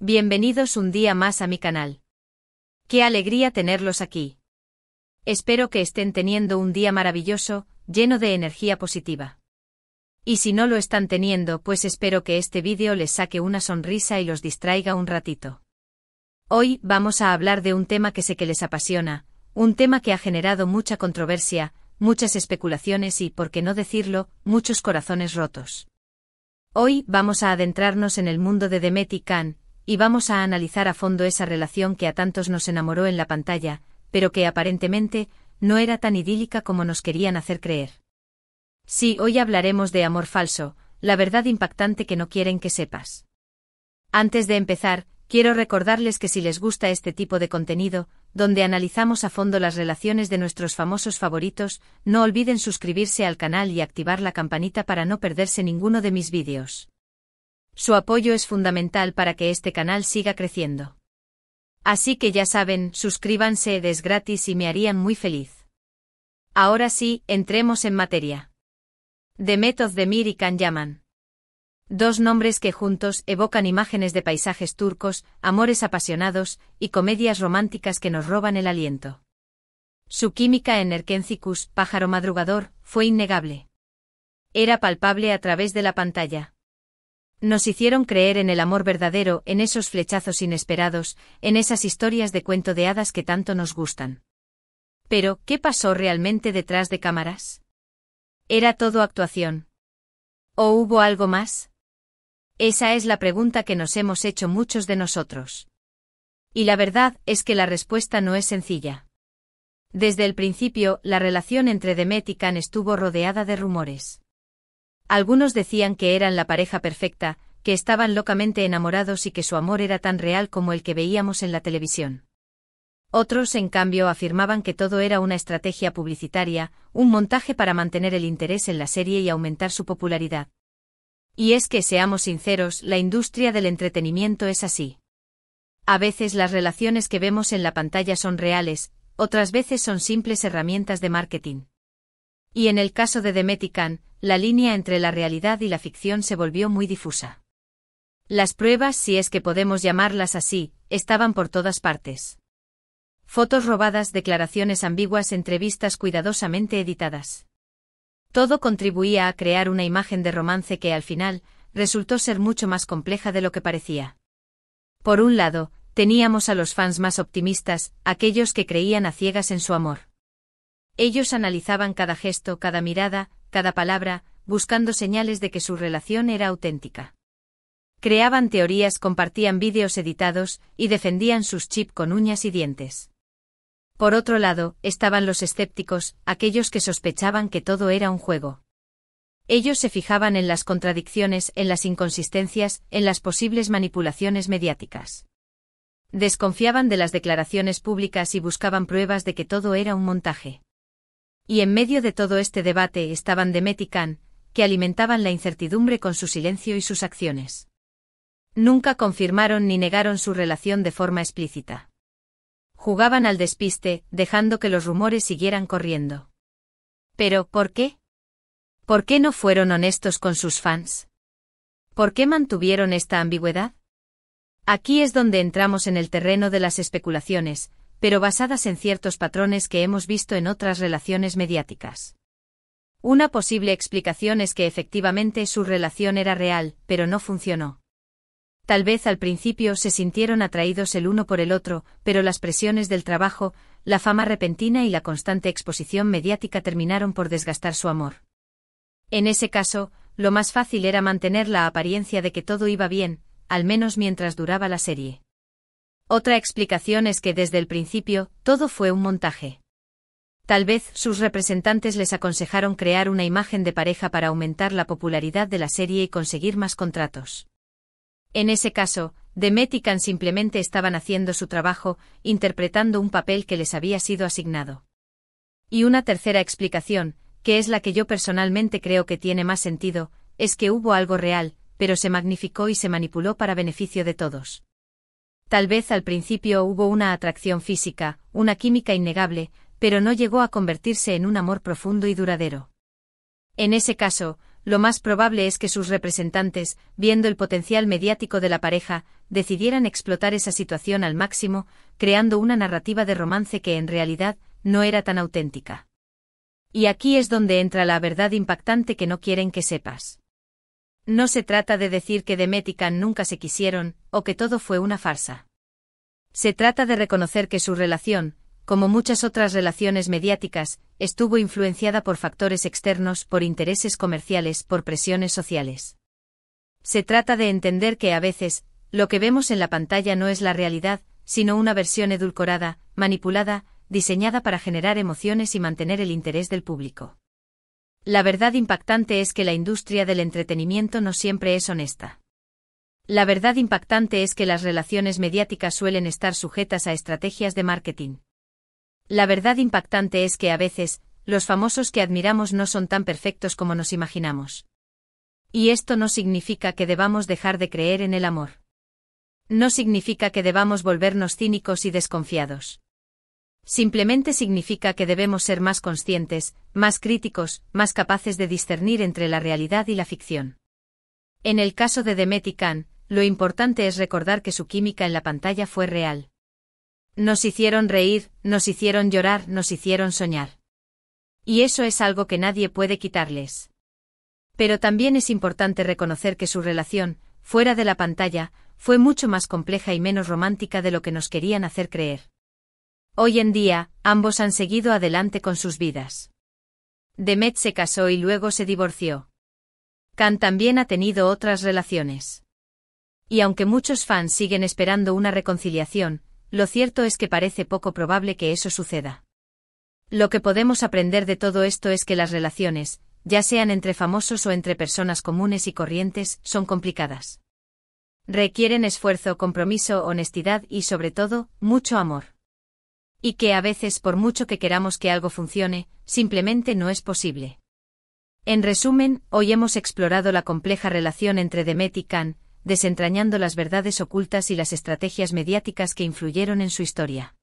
Bienvenidos un día más a mi canal. Qué alegría tenerlos aquí. Espero que estén teniendo un día maravilloso, lleno de energía positiva. Y si no lo están teniendo, pues espero que este vídeo les saque una sonrisa y los distraiga un ratito. Hoy vamos a hablar de un tema que sé que les apasiona, un tema que ha generado mucha controversia, muchas especulaciones y, por qué no decirlo, muchos corazones rotos. Hoy vamos a adentrarnos en el mundo de Demet y Can, y vamos a analizar a fondo esa relación que a tantos nos enamoró en la pantalla, pero que aparentemente no era tan idílica como nos querían hacer creer. Sí, hoy hablaremos de amor falso, la verdad impactante que no quieren que sepas. Antes de empezar, quiero recordarles que si les gusta este tipo de contenido, donde analizamos a fondo las relaciones de nuestros famosos favoritos, no olviden suscribirse al canal y activar la campanita para no perderse ninguno de mis vídeos. Su apoyo es fundamental para que este canal siga creciendo. Así que ya saben, suscríbanse, es gratis y me harían muy feliz. Ahora sí, entremos en materia. Demet Özdemir y Can Yaman. Dos nombres que juntos evocan imágenes de paisajes turcos, amores apasionados y comedias románticas que nos roban el aliento. Su química en Erkencikus, pájaro madrugador, fue innegable. Era palpable a través de la pantalla. Nos hicieron creer en el amor verdadero, en esos flechazos inesperados, en esas historias de cuento de hadas que tanto nos gustan. Pero, ¿qué pasó realmente detrás de cámaras? ¿Era todo actuación? ¿O hubo algo más? Esa es la pregunta que nos hemos hecho muchos de nosotros. Y la verdad es que la respuesta no es sencilla. Desde el principio, la relación entre Demet y Can estuvo rodeada de rumores. Algunos decían que eran la pareja perfecta, que estaban locamente enamorados y que su amor era tan real como el que veíamos en la televisión. Otros, en cambio, afirmaban que todo era una estrategia publicitaria, un montaje para mantener el interés en la serie y aumentar su popularidad. Y es que, seamos sinceros, la industria del entretenimiento es así. A veces las relaciones que vemos en la pantalla son reales, otras veces son simples herramientas de marketing. Y en el caso de Demet y Can, la línea entre la realidad y la ficción se volvió muy difusa. Las pruebas, si es que podemos llamarlas así, estaban por todas partes. Fotos robadas, declaraciones ambiguas, entrevistas cuidadosamente editadas. Todo contribuía a crear una imagen de romance que al final resultó ser mucho más compleja de lo que parecía. Por un lado, teníamos a los fans más optimistas, aquellos que creían a ciegas en su amor. Ellos analizaban cada gesto, cada mirada, cada palabra, buscando señales de que su relación era auténtica. Creaban teorías, compartían vídeos editados y defendían sus chips con uñas y dientes. Por otro lado, estaban los escépticos, aquellos que sospechaban que todo era un juego. Ellos se fijaban en las contradicciones, en las inconsistencias, en las posibles manipulaciones mediáticas. Desconfiaban de las declaraciones públicas y buscaban pruebas de que todo era un montaje. Y en medio de todo este debate estaban Demet y Can, que alimentaban la incertidumbre con su silencio y sus acciones. Nunca confirmaron ni negaron su relación de forma explícita. Jugaban al despiste, dejando que los rumores siguieran corriendo. Pero, ¿por qué? ¿Por qué no fueron honestos con sus fans? ¿Por qué mantuvieron esta ambigüedad? Aquí es donde entramos en el terreno de las especulaciones, pero basadas en ciertos patrones que hemos visto en otras relaciones mediáticas. Una posible explicación es que efectivamente su relación era real, pero no funcionó. Tal vez al principio se sintieron atraídos el uno por el otro, pero las presiones del trabajo, la fama repentina y la constante exposición mediática terminaron por desgastar su amor. En ese caso, lo más fácil era mantener la apariencia de que todo iba bien, al menos mientras duraba la serie. Otra explicación es que desde el principio, todo fue un montaje. Tal vez sus representantes les aconsejaron crear una imagen de pareja para aumentar la popularidad de la serie y conseguir más contratos. En ese caso, Demet y Can simplemente estaban haciendo su trabajo, interpretando un papel que les había sido asignado. Y una tercera explicación, que es la que yo personalmente creo que tiene más sentido, es que hubo algo real, pero se magnificó y se manipuló para beneficio de todos. Tal vez al principio hubo una atracción física, una química innegable, pero no llegó a convertirse en un amor profundo y duradero. En ese caso, lo más probable es que sus representantes, viendo el potencial mediático de la pareja, decidieran explotar esa situación al máximo, creando una narrativa de romance que en realidad no era tan auténtica. Y aquí es donde entra la verdad impactante que no quieren que sepas. No se trata de decir que Demet y Can nunca se quisieron, o que todo fue una farsa. Se trata de reconocer que su relación, como muchas otras relaciones mediáticas, estuvo influenciada por factores externos, por intereses comerciales, por presiones sociales. Se trata de entender que a veces, lo que vemos en la pantalla no es la realidad, sino una versión edulcorada, manipulada, diseñada para generar emociones y mantener el interés del público. La verdad impactante es que la industria del entretenimiento no siempre es honesta. La verdad impactante es que las relaciones mediáticas suelen estar sujetas a estrategias de marketing. La verdad impactante es que a veces, los famosos que admiramos no son tan perfectos como nos imaginamos. Y esto no significa que debamos dejar de creer en el amor. No significa que debamos volvernos cínicos y desconfiados. Simplemente significa que debemos ser más conscientes, más críticos, más capaces de discernir entre la realidad y la ficción. En el caso de Demet y Can, lo importante es recordar que su química en la pantalla fue real. Nos hicieron reír, nos hicieron llorar, nos hicieron soñar. Y eso es algo que nadie puede quitarles. Pero también es importante reconocer que su relación, fuera de la pantalla, fue mucho más compleja y menos romántica de lo que nos querían hacer creer. Hoy en día, ambos han seguido adelante con sus vidas. Demet se casó y luego se divorció. Can también ha tenido otras relaciones. Y aunque muchos fans siguen esperando una reconciliación, lo cierto es que parece poco probable que eso suceda. Lo que podemos aprender de todo esto es que las relaciones, ya sean entre famosos o entre personas comunes y corrientes, son complicadas. Requieren esfuerzo, compromiso, honestidad y, sobre todo, mucho amor. Y que a veces, por mucho que queramos que algo funcione, simplemente no es posible. En resumen, hoy hemos explorado la compleja relación entre Demet y Can, desentrañando las verdades ocultas y las estrategias mediáticas que influyeron en su historia.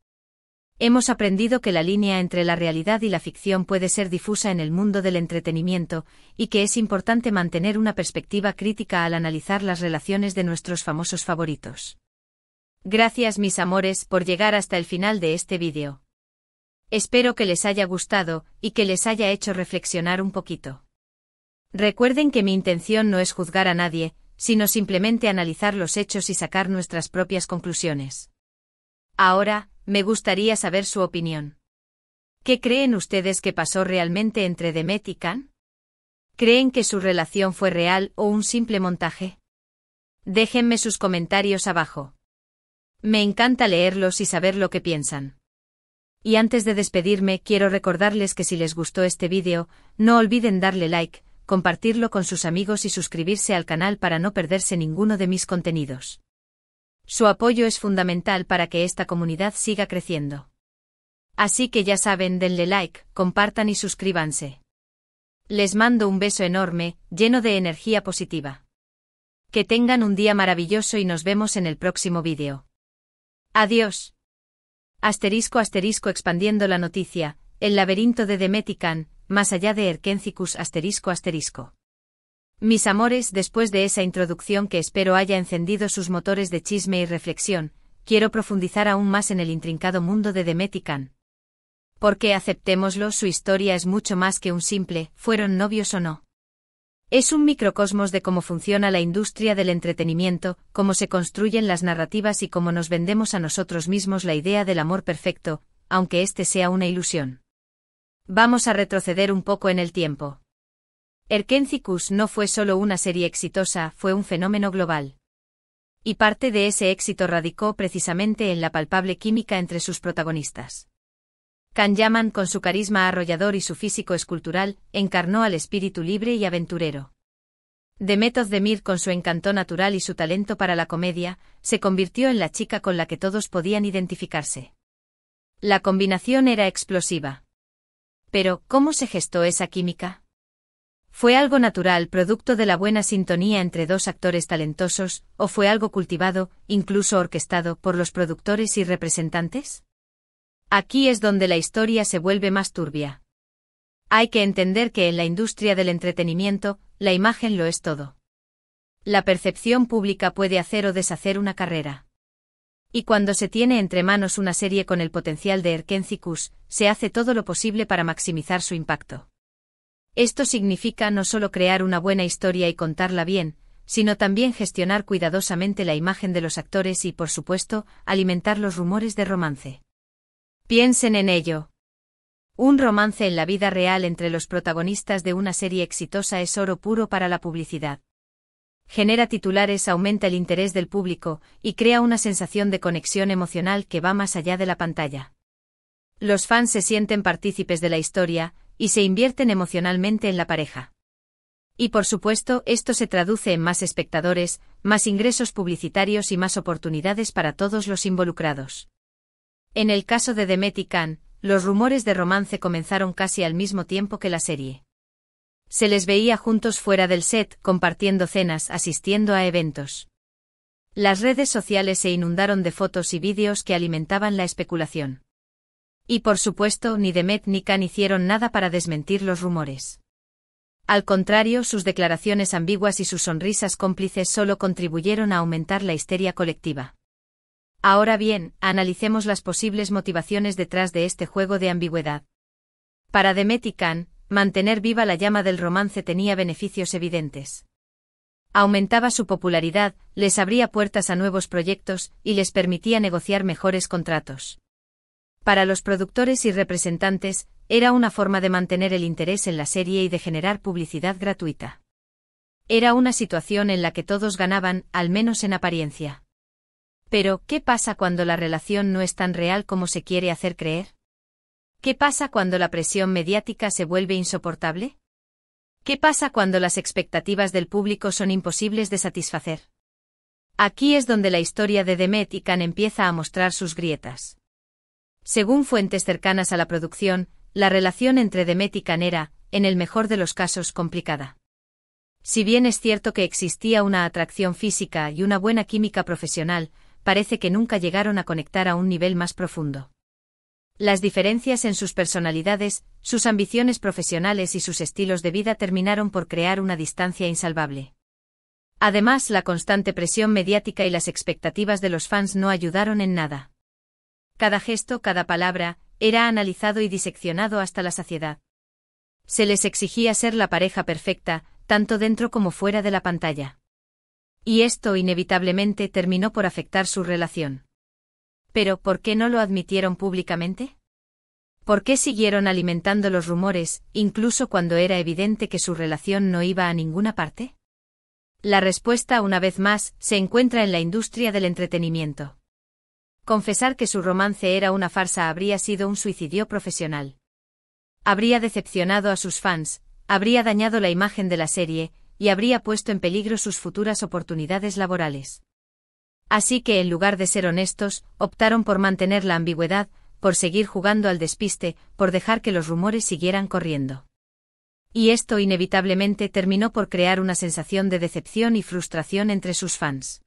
Hemos aprendido que la línea entre la realidad y la ficción puede ser difusa en el mundo del entretenimiento, y que es importante mantener una perspectiva crítica al analizar las relaciones de nuestros famosos favoritos. Gracias, mis amores, por llegar hasta el final de este vídeo. Espero que les haya gustado, y que les haya hecho reflexionar un poquito. Recuerden que mi intención no es juzgar a nadie, sino simplemente analizar los hechos y sacar nuestras propias conclusiones. Ahora, me gustaría saber su opinión. ¿Qué creen ustedes que pasó realmente entre Demet y Can? ¿Creen que su relación fue real o un simple montaje? Déjenme sus comentarios abajo. Me encanta leerlos y saber lo que piensan. Y antes de despedirme, quiero recordarles que si les gustó este vídeo, no olviden darle like, compartirlo con sus amigos y suscribirse al canal para no perderse ninguno de mis contenidos. Su apoyo es fundamental para que esta comunidad siga creciendo. Así que ya saben, denle like, compartan y suscríbanse. Les mando un beso enorme, lleno de energía positiva. Que tengan un día maravilloso y nos vemos en el próximo vídeo. Adiós. Asterisco asterisco expandiendo la noticia, el laberinto de Demet y Can, más allá de Erkencicus asterisco asterisco. Mis amores, después de esa introducción que espero haya encendido sus motores de chisme y reflexión, quiero profundizar aún más en el intrincado mundo de Demet y Can. Porque aceptémoslo, su historia es mucho más que un simple, ¿fueron novios o no? Es un microcosmos de cómo funciona la industria del entretenimiento, cómo se construyen las narrativas y cómo nos vendemos a nosotros mismos la idea del amor perfecto, aunque este sea una ilusión. Vamos a retroceder un poco en el tiempo. Erkencicus no fue solo una serie exitosa, fue un fenómeno global. Y parte de ese éxito radicó precisamente en la palpable química entre sus protagonistas. Can Yaman, con su carisma arrollador y su físico escultural, encarnó al espíritu libre y aventurero. Demet Özdemir, con su encanto natural y su talento para la comedia, se convirtió en la chica con la que todos podían identificarse. La combinación era explosiva. Pero, ¿cómo se gestó esa química? ¿Fue algo natural, producto de la buena sintonía entre dos actores talentosos, o fue algo cultivado, incluso orquestado, por los productores y representantes? Aquí es donde la historia se vuelve más turbia. Hay que entender que en la industria del entretenimiento, la imagen lo es todo. La percepción pública puede hacer o deshacer una carrera. Y cuando se tiene entre manos una serie con el potencial de Erkencikus, se hace todo lo posible para maximizar su impacto. Esto significa no solo crear una buena historia y contarla bien, sino también gestionar cuidadosamente la imagen de los actores y, por supuesto, alimentar los rumores de romance. Piensen en ello. Un romance en la vida real entre los protagonistas de una serie exitosa es oro puro para la publicidad. Genera titulares, aumenta el interés del público y crea una sensación de conexión emocional que va más allá de la pantalla. Los fans se sienten partícipes de la historia y se invierten emocionalmente en la pareja. Y por supuesto, esto se traduce en más espectadores, más ingresos publicitarios y más oportunidades para todos los involucrados. En el caso de Demet y Can, los rumores de romance comenzaron casi al mismo tiempo que la serie. Se les veía juntos fuera del set, compartiendo cenas, asistiendo a eventos. Las redes sociales se inundaron de fotos y vídeos que alimentaban la especulación. Y por supuesto, ni Demet ni Can hicieron nada para desmentir los rumores. Al contrario, sus declaraciones ambiguas y sus sonrisas cómplices solo contribuyeron a aumentar la histeria colectiva. Ahora bien, analicemos las posibles motivaciones detrás de este juego de ambigüedad. Para Demet y Can, mantener viva la llama del romance tenía beneficios evidentes. Aumentaba su popularidad, les abría puertas a nuevos proyectos y les permitía negociar mejores contratos. Para los productores y representantes, era una forma de mantener el interés en la serie y de generar publicidad gratuita. Era una situación en la que todos ganaban, al menos en apariencia. Pero, ¿qué pasa cuando la relación no es tan real como se quiere hacer creer? ¿Qué pasa cuando la presión mediática se vuelve insoportable? ¿Qué pasa cuando las expectativas del público son imposibles de satisfacer? Aquí es donde la historia de Demet y Can empieza a mostrar sus grietas. Según fuentes cercanas a la producción, la relación entre Demet y Can era, en el mejor de los casos, complicada. Si bien es cierto que existía una atracción física y una buena química profesional, parece que nunca llegaron a conectar a un nivel más profundo. Las diferencias en sus personalidades, sus ambiciones profesionales y sus estilos de vida terminaron por crear una distancia insalvable. Además, la constante presión mediática y las expectativas de los fans no ayudaron en nada. Cada gesto, cada palabra, era analizado y diseccionado hasta la saciedad. Se les exigía ser la pareja perfecta, tanto dentro como fuera de la pantalla. Y esto inevitablemente terminó por afectar su relación. ¿Pero por qué no lo admitieron públicamente? ¿Por qué siguieron alimentando los rumores, incluso cuando era evidente que su relación no iba a ninguna parte? La respuesta, una vez más, se encuentra en la industria del entretenimiento. Confesar que su romance era una farsa habría sido un suicidio profesional. Habría decepcionado a sus fans, habría dañado la imagen de la serie, y habría puesto en peligro sus futuras oportunidades laborales. Así que en lugar de ser honestos, optaron por mantener la ambigüedad, por seguir jugando al despiste, por dejar que los rumores siguieran corriendo. Y esto inevitablemente terminó por crear una sensación de decepción y frustración entre sus fans.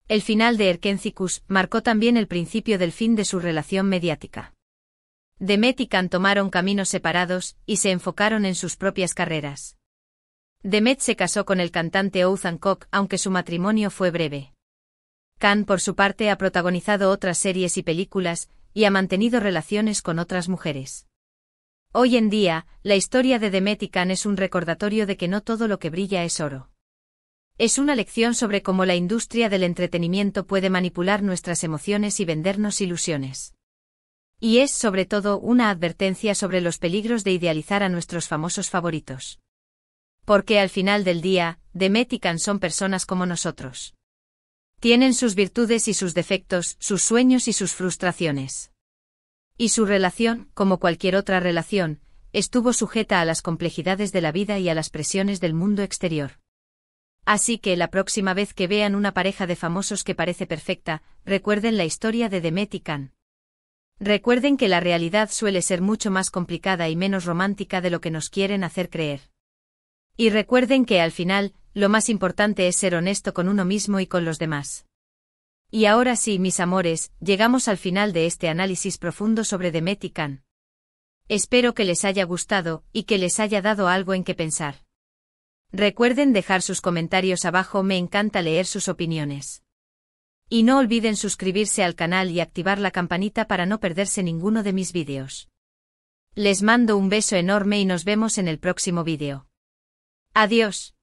El final de Erkencikus marcó también el principio del fin de su relación mediática. Demet y Can tomaron caminos separados y se enfocaron en sus propias carreras. Demet se casó con el cantante Oğuzhan Koç, aunque su matrimonio fue breve. Can, por su parte, ha protagonizado otras series y películas, y ha mantenido relaciones con otras mujeres. Hoy en día, la historia de Demet y Can es un recordatorio de que no todo lo que brilla es oro. Es una lección sobre cómo la industria del entretenimiento puede manipular nuestras emociones y vendernos ilusiones. Y es, sobre todo, una advertencia sobre los peligros de idealizar a nuestros famosos favoritos. Porque al final del día, Demet y Can son personas como nosotros. Tienen sus virtudes y sus defectos, sus sueños y sus frustraciones. Y su relación, como cualquier otra relación, estuvo sujeta a las complejidades de la vida y a las presiones del mundo exterior. Así que la próxima vez que vean una pareja de famosos que parece perfecta, recuerden la historia de Demet y Can. Recuerden que la realidad suele ser mucho más complicada y menos romántica de lo que nos quieren hacer creer. Y recuerden que al final, lo más importante es ser honesto con uno mismo y con los demás. Y ahora sí, mis amores, llegamos al final de este análisis profundo sobre Demet y Can. Espero que les haya gustado y que les haya dado algo en que pensar. Recuerden dejar sus comentarios abajo, me encanta leer sus opiniones. Y no olviden suscribirse al canal y activar la campanita para no perderse ninguno de mis vídeos. Les mando un beso enorme y nos vemos en el próximo vídeo. Adiós.